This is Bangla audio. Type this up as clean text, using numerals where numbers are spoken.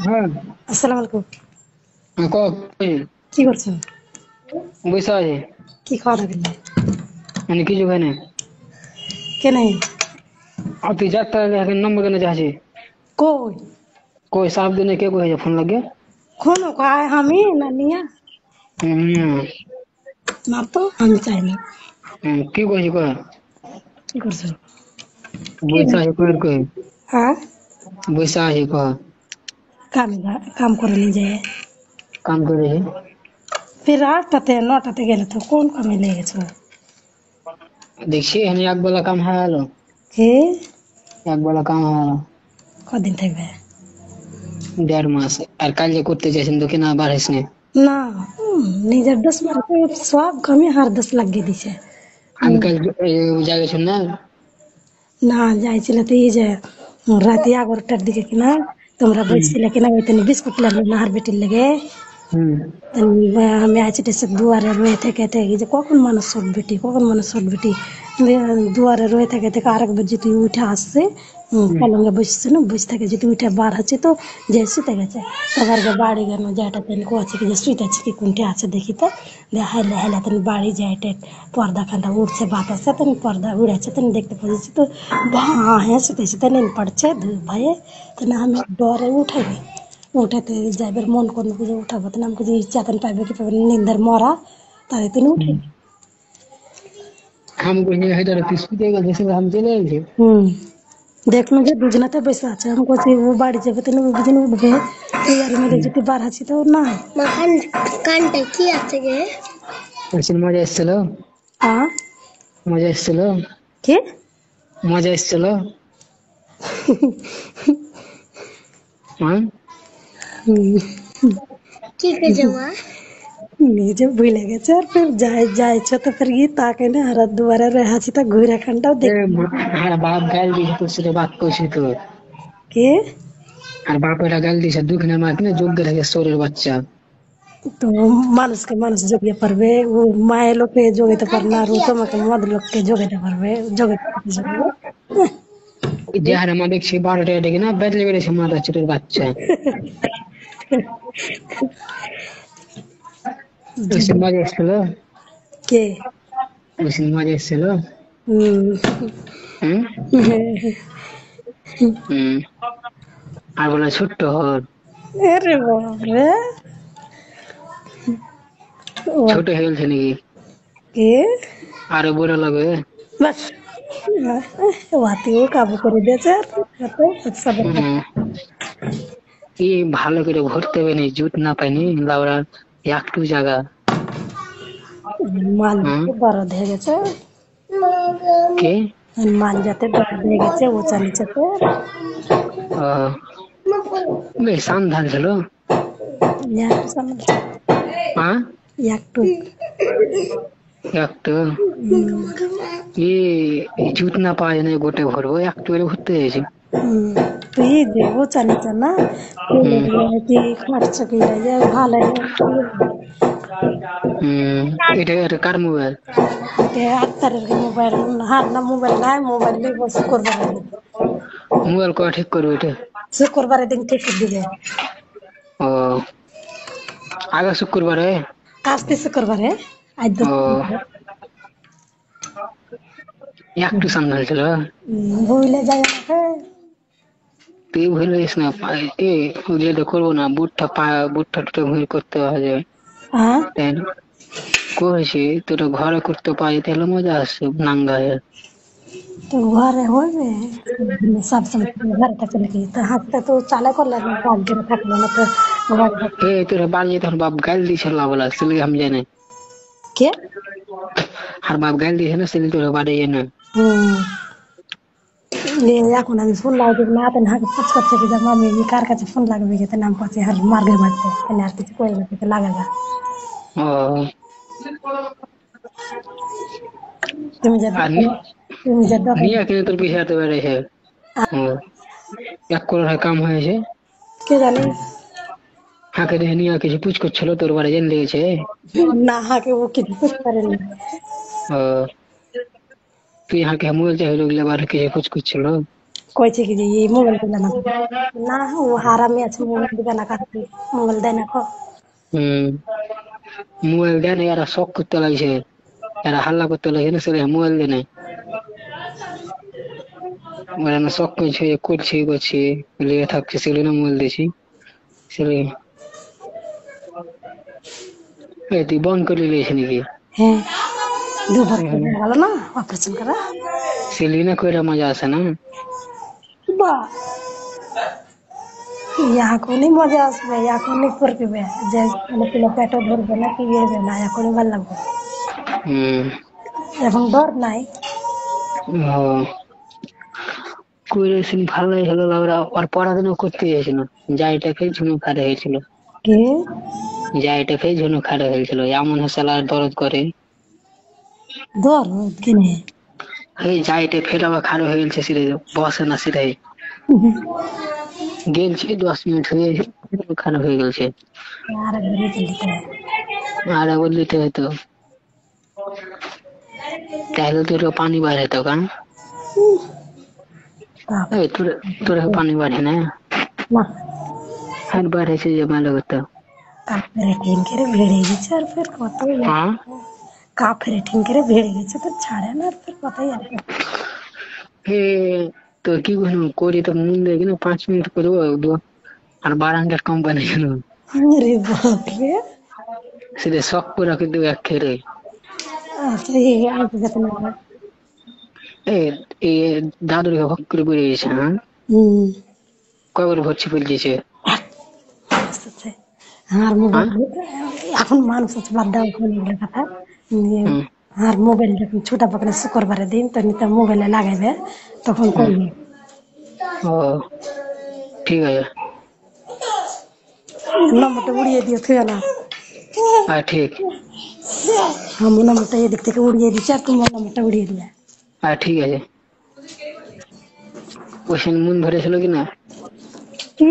হ্যাঁ। আসসালামু আলাইকুম। ক কি করছেন? বৈশা আছে কি খাওয়া দাওয়া করলেন? মানে কিছু খাই না। কে নাই? আর তুই যাত্রা এখন নম্বর কেন যাচ্ছি কই? কই সাত দিনে কে কই ফোন লাগে। কোনো কয় আমি না নিয়া? হুম না তো আমি চাই না। কি কইছি কয় কি করছো? কি বৈশা আছে কই কই হ্যাঁ? বৈশা আছে ক কাম করে নিয়ে যায়। কাম করে ফির 8টাতে 9টাতে গেলে তো কোন কামে লেগে গেছো? দেখছি এখানে এক বেলা কাম হয়ে গেল। কে? এক বেলা কাম হয়ে গেল কদিন থাকবে? 1.5 মাস। আর কাল যে করতে চাইছেন তো কিনা বার হয়েছে না, নিজের দোষ মারতে সব কামে হার দোষ লাগিয়ে দিছে। আমি কাল যা গেছেন না। না যাইছিল তো এই যে রাতে 11টার দিকে কিনা তোমরা হুম বলছিলে কিনা ওই বিস্কুট লাগলো না হার বেটির লেগে। হুম আমি আছি টেসে দুয়ারে রয়ে থেকে থেকে যে কখন মানুষ শর্ট বেটি কখন মানুষ শর্ট বেটি দুয়ারে রয়ে থেকে থেকে আরেকবার যদি উঠে আসছে হুম পলঙ্গে বসছে না বসে থেকে যদি উঠে বার হচ্ছে তো যে শুতে গেছে তারপর বাড়ি গেল যেটা তেন কোয়াছে কি যে শুইতে আছে কি কোনটি আছে দেখি তো হাইলে হাইলে তেন বাড়ি যায় পর্দা খান্তা উঠছে বাতাসে তেন পর্দা উড়েছে তেন দেখতে পাচ্ছি তো হ্যাঁ শুতেছে তেন পড়ছে ভাইয়ে তেন আমি ডরে উঠাই উঠাতে যাইবার মন করলো যে উঠাবো তো আমাকে যে চেতন পাইবে কি পাবে নিন্দার মরা তাদের তিনি উঠে। হুম हम कहीं है तो किसको जैसे हम चले गए थे। হুম দেখলো যে দুজনাতে বসে আছে আমি বলছি ও বাড়ি যাবে তাহলে ও দুজন উঠবে তুই আর মেরে যদি বার আছি তো না কানটা কি আছে গে ऐसे मजा এসেছিল আ মজা এসেছিল কে মজা এসেছিল হ্যাঁ হুম, কি কইছে মা? নিজে ভুলে গেছে আর ফির যাইছো তো ফির ये ताके ना हर दोबारा रहा छी तो घुरा खंडाও এ দেখ আর বাপ গাল দিছে তোর সাথে বাদ করছি তো। কে আর বাপেরা গাল দিছে দুঃখিনের মা কিনা যোগ্য থাকে চোরের বাচ্চা। তো মানুষকে মানুষ জোগাতে পারবে ও মায়ের লোককে জোগাতে পারে না আর ও তোমাকে মদ লোককে জোগাতে পারবে জোগাতে পারবে যে হারে মা দেখছি 12টা ডেকে না বেদলে বেড়েছে মাথা চোরের বাচ্চা। ওই মজা এসেছিল কে ওই মজা এসেছিল। হুম হুম হুম আর বলে ছোট্ট হর আরে বাপরে ও ছোট হয়ে গেছে নাকি কে আরো বড় লাগবে। বাস ওয়াতিও কাবু করে দিয়েছে আর সব হুম কি ভালো করে ভরতে হবে নি জুত না পাইনি লাউরা একটু জায়গা। মাল হুম যাতে বরদ হয়ে গেছে কে মাল যাতে বরদ হয়ে গেছে উঁচা নিচেতে বেশ সান ধান ছিল। একটু সামনে হ্যাঁ একটু একটু ই জুত না পাওয়া যায় না গোটে ভরবো একটু করে ভরতে হয়েছে। তুই যে উঁচা নিচা না হুম কি খাটছে কি যে ভালো এটা একটা কার মোবাইল আক্তারের মোবাইল হার না মোবাইল নাই মোবাইল নিয়ে বসে করবার মোবাইল করা ঠিক করবো এটা। শুক্রবারের দিন ঠিক দিবে ও আগে শুক্রবারে আসতে শুক্রবারে আজ ও একটু সান্ধাল ছিল। ভুলে যায় আমাকে তুই ভুলে যাস না এ ওগুলো তো করবো না বুটটা বুটটা টুটা ভুল করতে হবে হ্যাঁ তাই না কইছি তোরা ঘরে করতে পারি তাহলে মজা আসছে নাঙ্গা হয়ে। তো ঘরে হবে সব সময় ঘরে থাকে নাকি তো হাতটা তো চালা করলে না কাজ করে থাকলো না তো ঘরে থাকলো এ তোরা বাড়ি যেতে বাপ গাল দিছে বলা ছেলে আমি জানি কে আর বাপ গাল দিছে না ছেলে তোরা বাড়ি জানে। হুম এখন আমি ফোন লাগাতে না তেন হাকে কাজ করছে কি যে মামি কার কাছে ফোন লাগবে কি নাম পাচ্ছে আর মার্গে মারতে তাহলে আর কিছু করে না লাগা ও তুমি যে আর তুমি যে দোকান নিয়ে কিনে তোর পিছিয়ে হাতে বেড়েছে। ও এক করে কাম হয়েছে কে জানি হাঁকে দেখে নিয়ে কিছু পুচ করছিল তোর বাড়ি জেনে লেগেছে। না হাকে ও কিছু করতে পারেনি ও তুই হাঁকে মোবাইল চাইলে ওগুলো বাড়ি কিছু পুচ করছিল। কইছে কি যে এই মোবাইল দিবে না তো। না ও হারামি আছে মোবাইল দিবে না কাছে মোবাইল দেয় না খো হম মোবাইল দেয় না, এরা শখ করতে লাগছে, এরা হাল্লা করতে লাগছে না, সেটা মোবাইল দেয় না, ওরা না শখ করছে, করছে লিয়ে থাকছে, সেগুলো না মোবাইল দিয়েছি সেগুলো। এই তুই বন্ধ করে লিয়েছে নাকি? হ্যাঁ 2 বছর হয়ে গেল না অপারেশন করা সেগুলি না কইরা মজা আছে না? বা এখনই মজা আসবে এখনই করবে যে মানে পিলা পেটও ধরবে না কি হবে না এখনই ভালো লাগবে হম এখন ডর নাই ও করেছেন ভালোই হলো, ওরা আর পড়াশোনা করতে গেছিল, যাইটাকে ঝুনু খাড়া হয়েছিল, কে যাইটাকে ঝুনু খাড়া হয়েছিল, এমন হাসাল আর দরদ করে। ডর কিনে এই যাইটে ফের আবার খাড়া হয়ে গেছে, সিরে বসে না, সিরে গেলছে 10 মিনিট হয়ে খাড়া হয়ে গেছে। আর একবার দিতে আর একবার দিতে হতো, তাহলে তোর পানি বার হতো কান। বাপ এই তোর পানি বাড়ে না, না আর বাড়েছে যে ভালো হতো। কাপড়ে ঠেঙ্কেরে ভেড়ে গেছে আর ফের কতই হ্যাঁ কাপড়ে ঠেঙ্কেরে ভেড়ে গেছে তো ছাড়ে না আর ফের কতই আর হে, তো কি করি তো মন দেয় কিনা 5 মিনিট করবো আর 12 ঘন্টার কোম্পানি কেন, রে বাপরে সেটা শখ করে কিন্তু এক খেরে। আচ্ছা এই আইতে যেতে না এই দাদুর ভক্ত করে বেরিয়ে গেছে। হ্যাঁ হুম কয়বার ভর্তি ফেল দিয়েছে? আচ্ছা আর মোবাইল এখন মানুষ আছে বাদ দাও এখন এগুলো কথা হুম আর মোবাইল যখন ছোটা পাকলে শুক্রবারের দিন তো নিতে মোবাইলে লাগাইবে তখন হুম করবে ও ঠিক আছে। নম্বরটা উড়িয়ে দিও তুই না ঠিক আমার নম্বরটা এদিক থেকে উড়িয়ে দিচ্ছে আর তোমার নম্বরটা উড়িয়ে দিয়ে ঠিক আছে। ওই মন ধরেছিল কিনা? কি